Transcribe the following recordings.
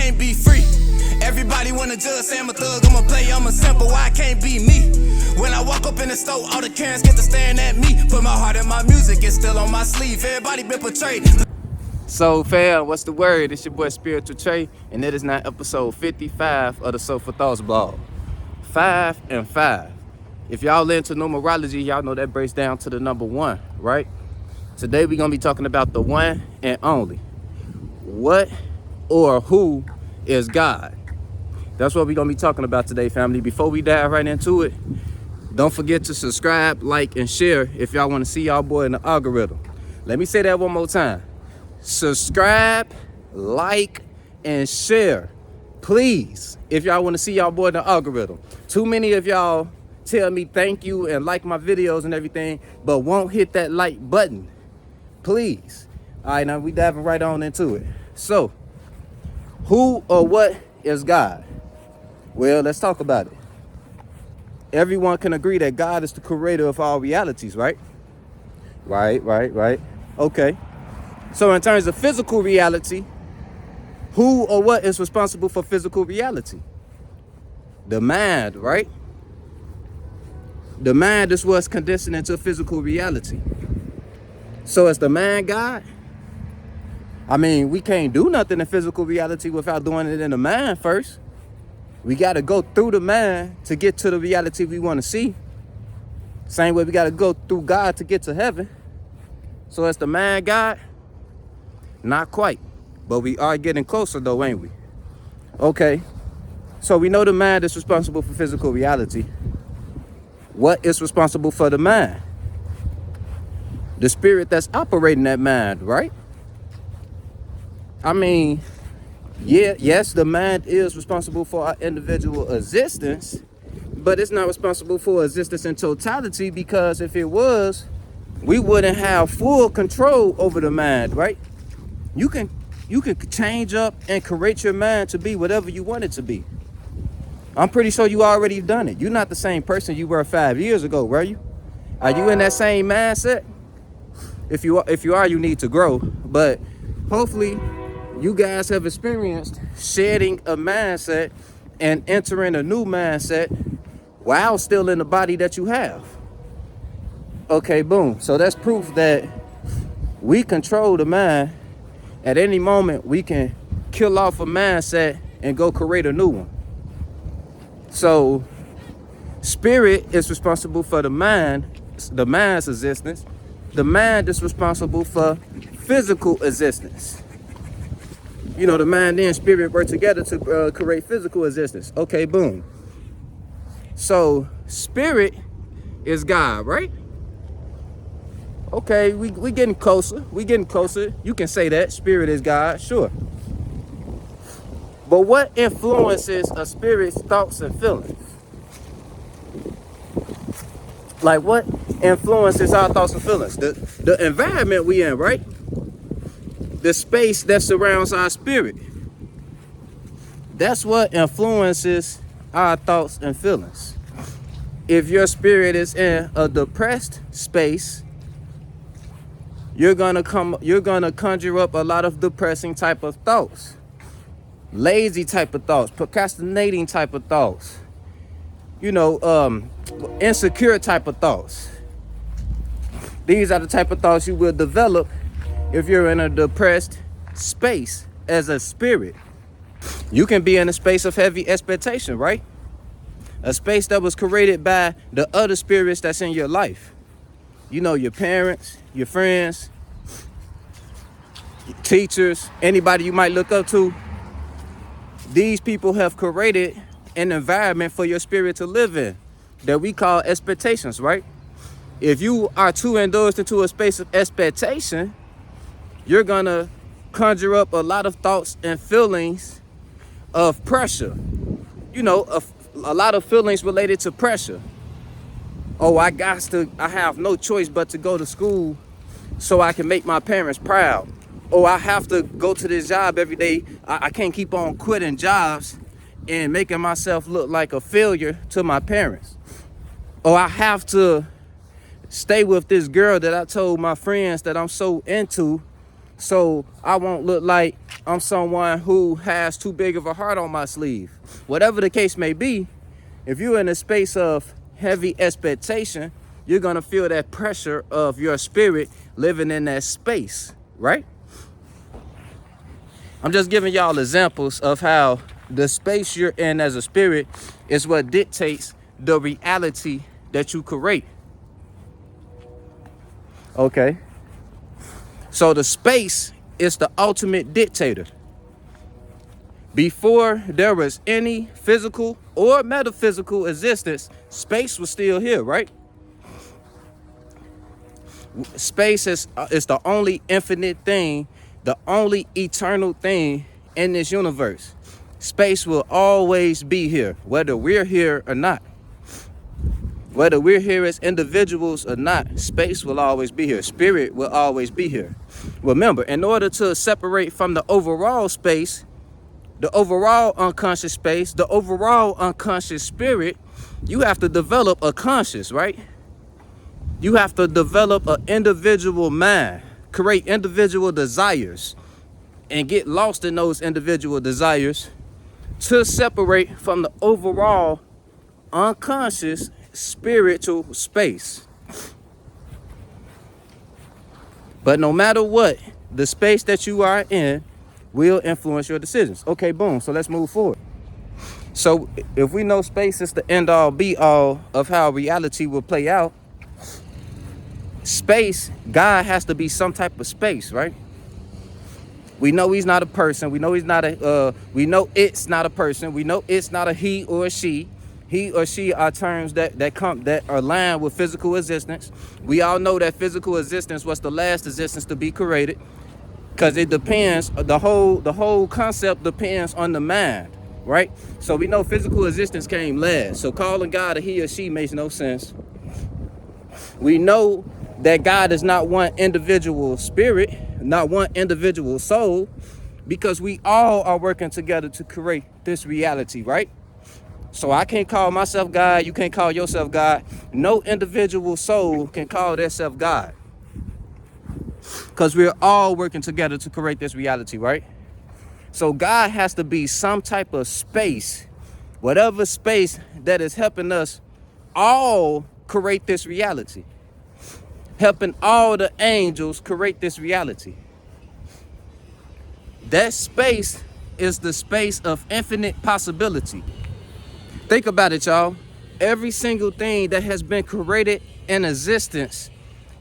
can't be free. Everybody wanna judge, say I'm a thug, I'm a player, I'm a simple, why I can't be me? When I walk up in the store, all the Karens get to staring at me. Put my heart in my music, it's still on my sleeve. Everybody been portrayed. So fam, what's the word? It's your boy Spiritual Trey, and it is now episode 55 of the Soulful Thoughts blog. 5 and 5. If y'all into numerology, y'all know that breaks down to the number 1, right? Today we're gonna be talking about the one and only. What or who is God? That's what we're gonna be talking about today, family. Before we dive right into it, don't forget to subscribe, like, and share if y'all wanna see y'all boy in the algorithm. Let me say that one more time. Subscribe, like, and share, please, if y'all want to see y'all boy in the algorithm. Too many of y'all tell me thank you and like my videos and everything, but won't hit that like button. Please. All right, now we diving right on into it. So, who or what is God? Well, let's talk about it. Everyone can agree that God is the creator of all realities, right? Right. Okay. So in terms of physical reality, who or what is responsible for physical reality? The mind, right? The mind is what's conditioned into physical reality. So is the mind God? I mean, we can't do nothing in physical reality without doing it in the mind first. We got to go through the mind to get to the reality we want to see. Same way we got to go through God to get to heaven. So is the mind God? Not quite, but we are getting closer though, ain't we? Okay, so we know the mind is responsible for physical reality. What is responsible for the mind? The spirit that's operating that mind, right? I mean, yes, the mind is responsible for our individual existence, but it's not responsible for existence in totality, because if it was, we wouldn't have full control over the mind, right? You can change up and create your mind to be whatever you want it to be. I'm pretty sure you already done it. You're not the same person you were 5 years ago, were you? Are you in that same mindset? If you are, you need to grow. But hopefully you guys have experienced shedding a mindset and entering a new mindset while still in the body that you have. Okay, boom. So that's proof that we control the mind. At any moment, we can kill off a mindset and go create a new one. So, spirit is responsible for the mind's existence. The mind is responsible for physical existence. You know, the mind and spirit work together to create physical existence. Okay, boom. So, spirit is God, right? Okay, we getting closer. We getting closer. You can say that. Spirit is God, sure. But what influences a spirit's thoughts and feelings? Like, what influences our thoughts and feelings? The environment we in, right? The space that surrounds our spirit. That's what influences our thoughts and feelings. If your spirit is in a depressed space, you're gonna conjure up a lot of depressing type of thoughts, lazy type of thoughts, procrastinating type of thoughts, insecure type of thoughts. These are the type of thoughts you will develop if you're in a depressed space as a spirit. You can be in a space of heavy expectation, right? A space that was created by the other spirits that's in your life. You know, your parents, your friends, teachers, anybody you might look up to. These people have created an environment for your spirit to live in that we call expectations, right? If you are too indulged into a space of expectation, you're gonna conjure up a lot of thoughts and feelings of pressure. You know, a lot of feelings related to pressure. Oh, I have no choice but to go to school so I can make my parents proud. Oh, I have to go to this job every day. I can't keep on quitting jobs and making myself look like a failure to my parents. Oh, I have to stay with this girl that I told my friends that I'm so into so I won't look like I'm someone who has too big of a heart on my sleeve. Whatever the case may be, if you're in a space of heavy expectation, you're gonna feel that pressure of your spirit living in that space, right? I'm just giving y'all examples of how the space you're in as a spirit is what dictates the reality that you create. Okay. So the space is the ultimate dictator. Before there was any physical or metaphysical existence, space was still here, right? Space is the only infinite thing, the only eternal thing in this universe. Space will always be here, whether we're here or not. Whether we're here as individuals or not, space will always be here. Spirit will always be here. Remember, in order to separate from the overall space, the overall unconscious space, the overall unconscious spirit, you have to develop a conscious, right? You have to develop an individual mind, create individual desires, and get lost in those individual desires to separate from the overall unconscious spiritual space. But no matter what, the space that you are in will influence your decisions. Okay, boom. So let's move forward. So if we know space is the end all be all of how reality will play out, space, God has to be some type of space, right? We know he's not a person. We know he's not we know it's not a person. We know it's not a he or a she. He or she are terms that are aligned with physical existence. We all know that physical existence was the last existence to be created, because it depends, the whole concept depends on the mind, right? So we know physical existence came last. So calling God a he or she makes no sense. We know that God is not one individual spirit, not one individual soul, because we all are working together to create this reality, right? So I can't call myself God. You can't call yourself God. No individual soul can call themselves God, because we're all working together to create this reality, right? So God has to be some type of space, whatever space that is helping us all create this reality, helping all the angels create this reality. That space is the space of infinite possibility. Think about it, y'all. Every single thing that has been created in existence,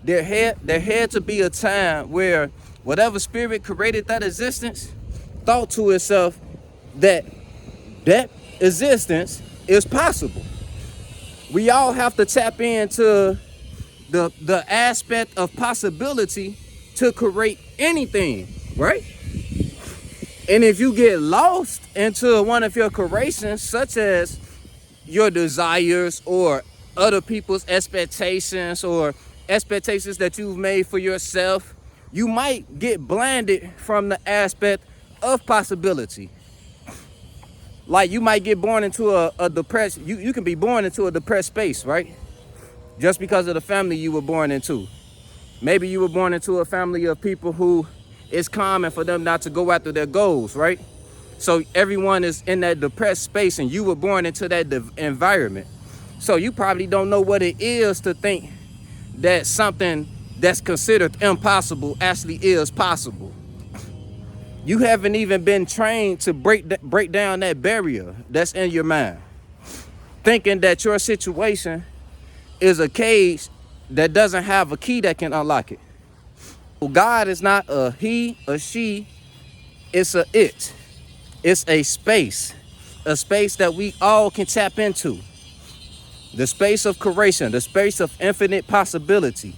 there had to be a time where whatever spirit created that existence thought to itself that that existence is possible. We all have to tap into the aspect of possibility to create anything, right? And if you get lost into one of your creations, such as your desires or other people's expectations or expectations that you've made for yourself, you might get blinded from the aspect of possibility. Like you might get born into a depressed, you can be born into a depressed space, right? Just because of the family you were born into. Maybe you were born into a family of people who it's common for them not to go after their goals, right? So everyone is in that depressed space and you were born into that environment. So you probably don't know what it is to think that something that's considered impossible actually is possible. You haven't even been trained to break down that barrier that's in your mind, thinking that your situation is a cage that doesn't have a key that can unlock it. God is not a he or she, it's a it. It's a space that we all can tap into. The space of creation, the space of infinite possibility.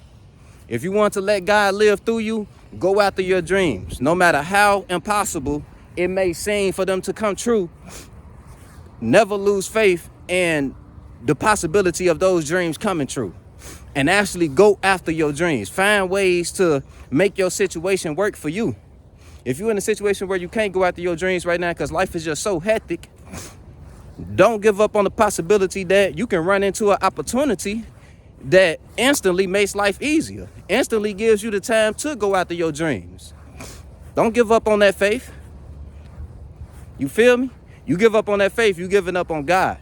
If you want to let God live through you, go after your dreams. No matter how impossible it may seem for them to come true, never lose faith in the possibility of those dreams coming true. And actually go after your dreams. Find ways to make your situation work for you. If you're in a situation where you can't go after your dreams right now because life is just so hectic, don't give up on the possibility that you can run into an opportunity that instantly makes life easier, instantly gives you the time to go after your dreams. Don't give up on that faith. You feel me? You give up on that faith, you giving up on God.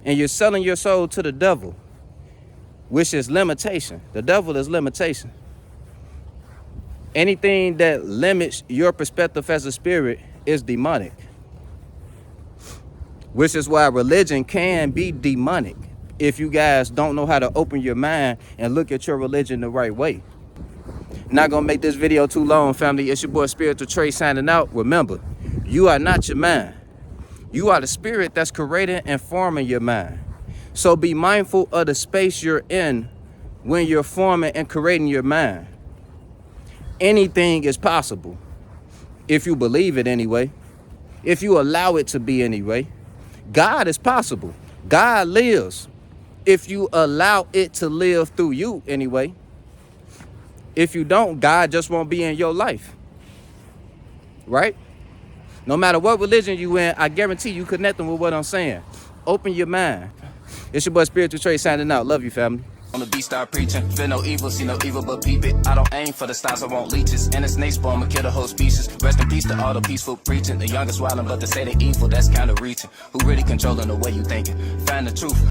And you're selling your soul to the devil, which is limitation. The devil is limitation. Anything that limits your perspective as a spirit is demonic. Which is why religion can be demonic if you guys don't know how to open your mind and look at your religion the right way. Not gonna make this video too long, family. It's your boy Spiritual Trey signing out. Remember, you are not your mind. You are the spirit that's creating and forming your mind. So be mindful of the space you're in when you're forming and creating your mind. Anything is possible if you believe it anyway, if you allow it to be anyway. God is possible. God lives if you allow it to live through you anyway. If you don't, God just won't be in your life. Right? No matter what religion you in, I guarantee you connecting with what I'm saying. Open your mind. It's your boy Spiritual Trey signing out. Love you, family. On the beat, start preaching. Feel no evil, see no evil, but peep it. I don't aim for the stars, I want leeches. And it's snakes, I'ma kill the whole species. Rest in peace to all the peaceful preaching. The youngest wildin', but they say they evil, that's kinda reaching. Who really controlling the way you thinking? Find the truth.